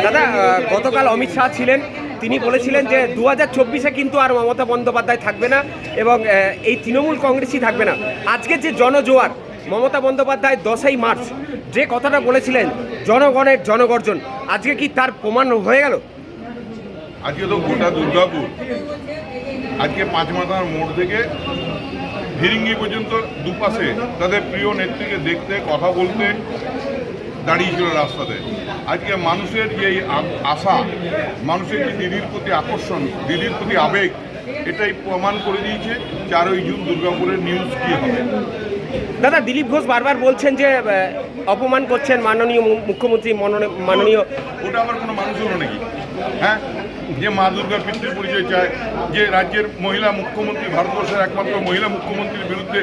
দাদা, গতকাল অমিত শাহ ছিলেন, তিনি বলেছিলেন যে 2024-এ কিন্তু আর মমতা বন্দ্যোপাধ্যায় থাকবে না এবং এই তৃণমূল কংগ্রেসই থাকবে না। আজকে যে জনজোয়ার, মমতা বন্দ্যোপাধ্যায় 10ই মার্চ যে কথাটা বলেছিলেন জনগণের জনগর্জন, আজকে কি তার প্রমাণ হয়ে গেল? আজকে তো গোটা দুর্গাপুর আজকে পাঁচ মাথার মোড় থেকে ফিরিঙ্গি পর্যন্ত দুপাশে তাদের প্রিয় নেত্রীকে দেখতে, কথা বলতে দাঁড়িয়েছিল রাস্তাতে। আজকে মানুষের যে আশা, মানুষের যে দিদির প্রতি আকর্ষণ, দিদির প্রতি আবেগ, এটাই প্রমাণ করে দিয়েছে 4ই জুন দুর্গাপুরের নিউজ কী হবে। দাদা, দিলীপ ঘোষ বারবার বলছেন যে অপমান করছেন মাননীয় মুখ্যমন্ত্রী, মাননীয়। ওটা আবার কোনো মানুষ হলো নাকি? হ্যাঁ, যে মা দুর্গার পিতৃ পরিচয় চায়, যে রাজ্যের মহিলা মুখ্যমন্ত্রী, ভারতবর্ষের একমাত্র মহিলা মুখ্যমন্ত্রীর বিরুদ্ধে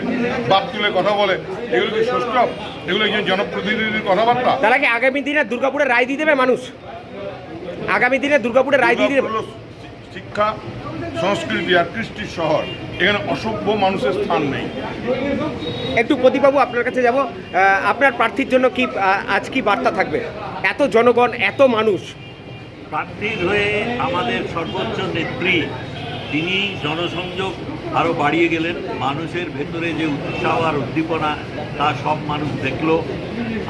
বাপ তুলে কথা বলে, এগুলো কি সুষ্ঠু? এগুলো কি জনপ্রতিনিধির কথাবার্তা? তারা কি আগামী দিনে দুর্গাপুরে রায় দিয়ে দেবে মানুষ? আগামী দিনে দুর্গাপুরে রায় দিয়ে দেবে? শিক্ষা, সংস্কৃতি আর কৃষ্টির শহর, এখানে অসভ্য মানুষের স্থান নেই। একটু প্রদীপবাবু, আপনার কাছে যাব। আপনার প্রার্থীর জন্য কি আজ কি বার্তা থাকবে? এত জনগণ, এত মানুষ। প্রার্থীর হয়ে আমাদের সর্বোচ্চ নেত্রী, তিনি জনসংযোগ আরও বাড়িয়ে গেলেন। মানুষের ভেতরে যে উৎসাহ আর উদ্দীপনা, তা সব মানুষ দেখল।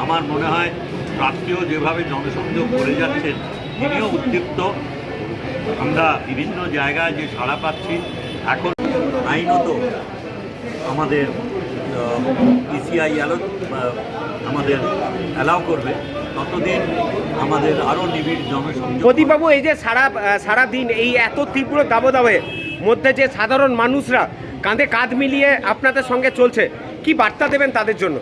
আমার মনে হয় প্রার্থীও যেভাবে জনসংযোগ করে যাচ্ছেন, তিনিও উদ্দীপ্ত। আমরা বিভিন্ন জায়গায় যে সাড়া পাচ্ছি, এখন আইনত আমাদের ইসিআই আমাদের অ্যালাউ করবে, ততদিন আমাদের আরও নিবিড় জনসংযোগ। প্রদীপবাবু, এই যে সারা দিন এই এত তীব্র দাবদাহে মধ্যে যে সাধারণ মানুষরা কাঁধে কাঁধ মিলিয়ে আপনাদের সঙ্গে চলছে, কি বার্তা দেবেন তাদের জন্য?